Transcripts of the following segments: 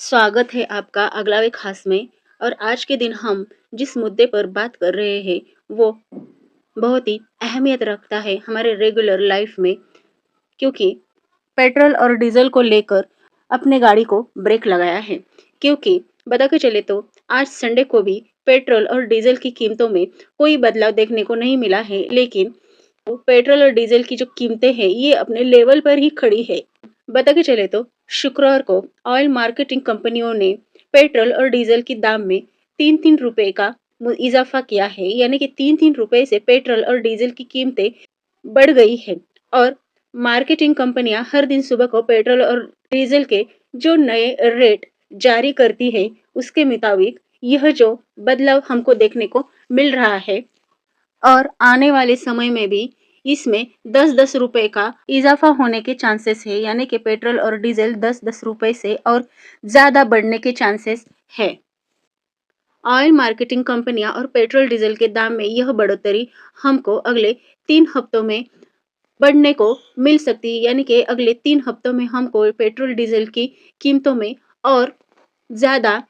स्वागत है आपका अगला खास में। और आज के दिन हम जिस मुद्दे पर बात कर रहे हैं वो बहुत ही अहमियत रखता है हमारे रेगुलर लाइफ में, क्योंकि पेट्रोल और डीजल को लेकर अपने गाड़ी को ब्रेक लगाया है। क्योंकि बता के चले तो आज संडे को भी पेट्रोल और डीजल की कीमतों में कोई बदलाव देखने को नहीं मिला है, लेकिन पेट्रोल और डीजल की जो कीमतें हैं ये अपने लेवल पर ही खड़ी है। बता के चले तो शुक्रवार को ऑयल मार्केटिंग कंपनियों ने पेट्रोल और डीजल के दाम में 3-3 रुपए का इजाफा किया है, यानी कि 3-3 रुपए से पेट्रोल और डीजल की कीमतें बढ़ गई है। और मार्केटिंग कंपनियां हर दिन सुबह को पेट्रोल और डीजल के जो नए रेट जारी करती है उसके मुताबिक यह जो बदलाव हमको देखने को मिल रहा है। और आने वाले समय में भी इसमें 10-10 रुपए का इजाफा होने के चांसेस है, यानी कि पेट्रोल और डीजल 10-10 रुपए से और ज्यादा बढ़ने के चांसेस है। ऑयल मार्केटिंग कंपनियां और पेट्रोल डीजल के दाम में यह बढ़ोतरी हमको अगले 3 हफ्तों में बढ़ने को मिल सकती है, यानी कि अगले 3 हफ्तों में हमको पेट्रोल डीजल की कीमतों में और ज्यादा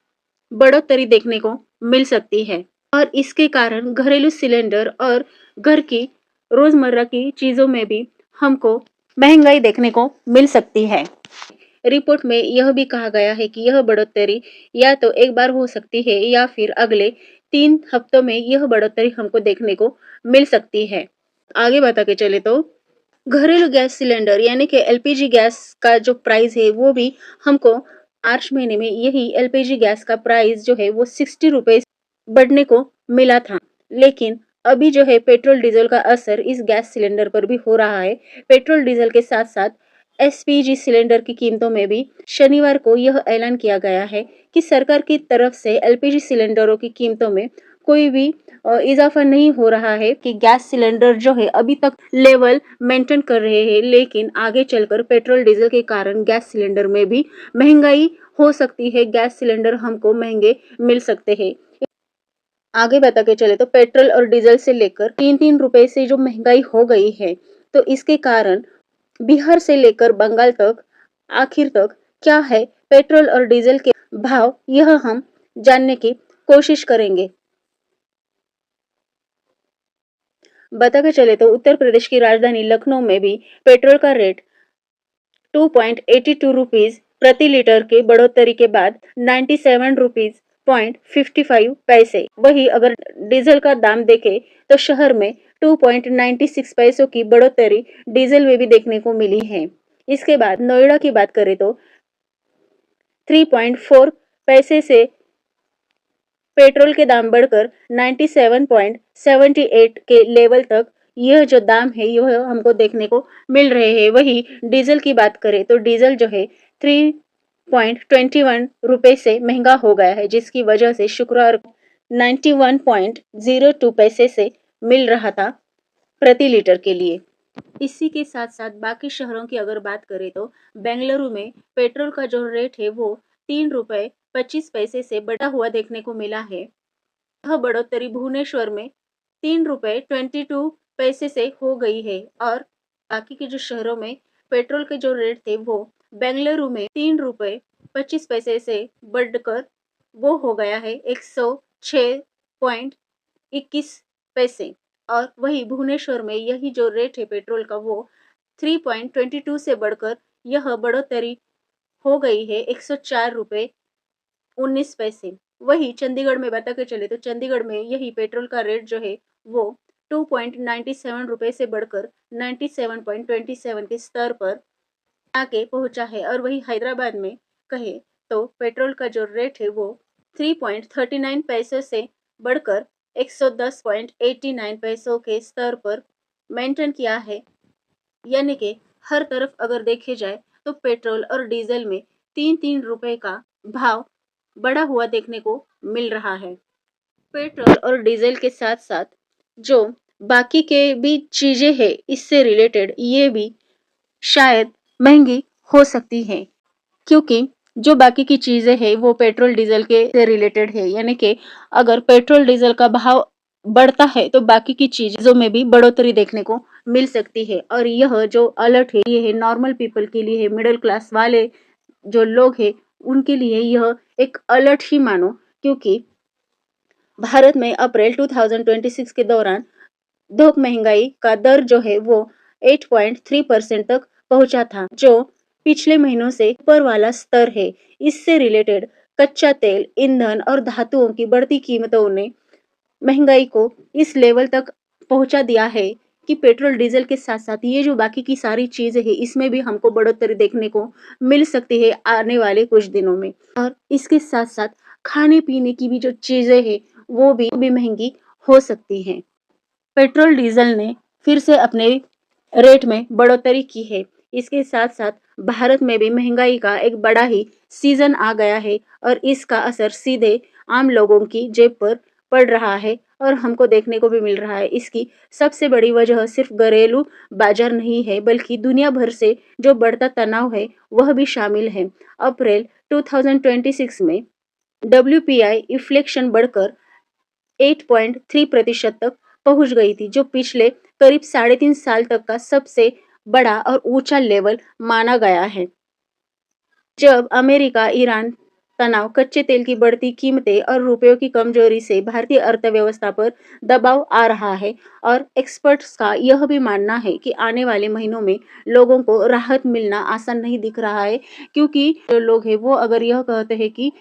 बढ़ोतरी देखने को मिल सकती है। और इसके कारण घरेलू सिलेंडर और घर की रोजमर्रा की चीजों में भी हमको महंगाई देखने को मिल सकती है। रिपोर्ट में यह भी कहा गया है कि यह बढ़ोतरी या तो एक बार हो सकती है या फिर अगले 3 हफ्तों में यह बढ़ोतरी हमको देखने को मिल सकती है। आगे बता के चले तो घरेलू गैस सिलेंडर यानी कि एलपीजी गैस का जो प्राइस है वो भी हमको मार्च महीने में यही एलपीजी गैस का प्राइस जो है वो 60 रुपए बढ़ने को मिला था। लेकिन अभी जो है पेट्रोल डीजल का असर इस गैस सिलेंडर पर भी हो रहा है। पेट्रोल डीजल के साथ साथ एसपीजी सिलेंडर की कीमतों में भी शनिवार को यह ऐलान किया गया है कि सरकार की तरफ से एलपीजी सिलेंडरों की कीमतों में कोई भी इजाफा नहीं हो रहा है कि गैस सिलेंडर जो है अभी तक लेवल मेंटेन कर रहे हैं, लेकिन आगे चलकर पेट्रोल डीजल के कारण गैस सिलेंडर में भी महंगाई हो सकती है। गैस सिलेंडर हमको महंगे मिल सकते हैं। आगे बता के चले तो पेट्रोल और डीजल से लेकर 3-3 रुपए से जो महंगाई हो गई है, तो इसके कारण बिहार से लेकर बंगाल तक आखिर तक क्या है पेट्रोल और डीजल के भाव, यह हम जानने की कोशिश करेंगे। बता के चले तो उत्तर प्रदेश की राजधानी लखनऊ में भी पेट्रोल का रेट 2.82 रुपीज प्रति लीटर के बढ़ोतरी के बाद 97 रुपीज 55 पैसे। वही अगर डीजल का दाम देखे तो शहर में 2.96 पैसों की बढ़ोतरी डीजल में भी देखने को मिली है। इसके बाद नोएडा की बात करें तो 3.4 पैसे से पेट्रोल के दाम बढ़कर 97.78 के लेवल तक यह जो दाम है यह हमको देखने को मिल रहे हैं। वही डीजल की बात करें तो डीजल जो है 3.21 रुपए से महंगा हो गया है, जिसकी वजह से शुक्रवार को 91.02 पैसे से मिल रहा था प्रति लीटर के लिए। इसी के साथ साथ बाकी शहरों की अगर बात करें तो बेंगलुरु में पेट्रोल का जो रेट है वो 3 रुपए 25 पैसे से बढ़ा हुआ देखने को मिला है। यह बढ़ोतरी भुवनेश्वर में 3 रुपए 22 पैसे से हो गई है। और बाकी के जो शहरों में पेट्रोल के जो रेट थे वो बेंगलुरु में 3 रुपए 25 पैसे से बढ़कर वो हो गया है 106.21 पैसे। और वही भुवनेश्वर में यही जो रेट है पेट्रोल का वो 3.22 से बढ़कर यह बढ़ोतरी हो गई है 104 रुपए 19 पैसे। वही चंडीगढ़ में बता के चले तो चंडीगढ़ में यही पेट्रोल का रेट जो है वो 2.97 रुपए से बढ़कर 97.27 के स्तर पर आके पहुंचा है। और वही हैदराबाद में कहे तो पेट्रोल का जो रेट है वो 3.39 पैसों से बढ़कर 110.89 पैसों के स्तर पर मेंटेन किया है। यानी कि हर तरफ अगर देखे जाए तो पेट्रोल और डीजल में 3-3 रुपए का भाव बढ़ा हुआ देखने को मिल रहा है। पेट्रोल और डीजल के साथ साथ जो बाकी के भी चीजें हैं इससे रिलेटेड ये भी शायद महंगी हो सकती है, क्योंकि जो बाकी की चीजें हैं वो पेट्रोल डीजल के से रिलेटेड है। यानी कि अगर पेट्रोल डीजल का भाव बढ़ता है तो बाकी की चीजों में भी बढ़ोतरी देखने को मिल सकती है। और यह जो अलर्ट है ये है नॉर्मल पीपल के लिए है, मिडिल क्लास वाले जो लोग हैं उनके लिए यह एक अलर्ट ही मानो, क्योंकि भारत में अप्रैल 2026 के दौरान थोक महंगाई का दर जो है वो 8.3% तक पहुंचा था, जो पिछले महीनों से ऊपर वाला स्तर है। इससे रिलेटेड कच्चा तेल, ईंधन और धातुओं की बढ़ती कीमतों ने महंगाई को इस लेवल तक पहुंचा दिया है कि पेट्रोल डीजल के साथ साथ ये जो बाकी की सारी चीजें हैं इसमें भी हमको बढ़ोतरी देखने को मिल सकती है आने वाले कुछ दिनों में। और इसके साथ साथ खाने पीने की भी जो चीजें हैं वो भी महंगी हो सकती हैं। पेट्रोल डीजल ने फिर से अपने रेट में बढ़ोतरी की है। इसके साथ साथ भारत में भी महंगाई का एक बड़ा ही सीजन आ गया है और इसका असर सीधे आम लोगों की जेब पर पड़ रहा है और हमको देखने को भी मिल रहा है। इसकी सबसे बड़ी वजह सिर्फ घरेलू बाजार नहीं है, बल्कि दुनिया भर से जो बढ़ता तनाव है वह भी शामिल है। अप्रैल 2026 में WPI इन्फ्लेशन बढ़कर 8.3% तक पहुंच गई थी, जो पिछले करीब 3.5 साल तक का सबसे बड़ा और ऊंचा लेवल माना गया है। जब अमेरिका ईरान तनाव, कच्चे तेल की बढ़ती कीमतें और रुपयों की कमजोरी से भारतीय अर्थव्यवस्था पर दबाव आ रहा है और एक्सपर्ट्स का यह भी मानना है कि आने वाले महीनों में लोगों को राहत मिलना आसान नहीं दिख रहा है, क्योंकि जो लोग हैं वो अगर यह कहते हैं कि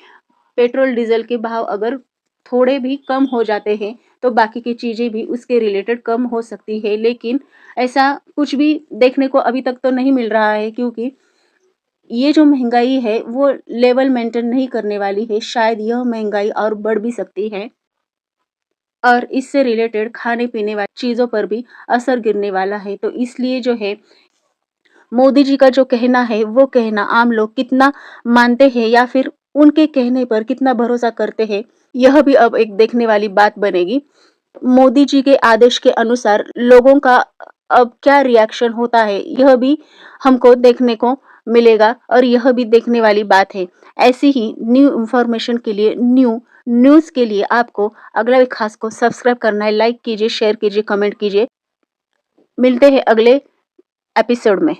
पेट्रोल डीजल के भाव अगर थोड़े भी कम हो जाते हैं तो बाकी की चीजें भी उसके रिलेटेड कम हो सकती है, लेकिन ऐसा कुछ भी देखने को अभी तक तो नहीं मिल रहा है, क्योंकि ये जो महंगाई है वो लेवल मेंटेन नहीं करने वाली है। शायद यह महंगाई और बढ़ भी सकती है और इससे रिलेटेड खाने पीने वाली चीजों पर भी असर गिरने वाला है। तो इसलिए जो है मोदी जी का जो कहना है वो कहना आम लोग कितना मानते हैं या फिर उनके कहने पर कितना भरोसा करते हैं, यह भी अब एक देखने वाली बात बनेगी। मोदी जी के आदेश के अनुसार लोगों का अब क्या रिएक्शन होता है यह भी हमको देखने को मिलेगा और यह भी देखने वाली बात है। ऐसी ही न्यू इंफॉर्मेशन के लिए, न्यू न्यूज़ के लिए आपको अगला एक खास को सब्सक्राइब करना है। लाइक कीजिए, शेयर कीजिए, कमेंट कीजिए। मिलते हैं अगले एपिसोड में।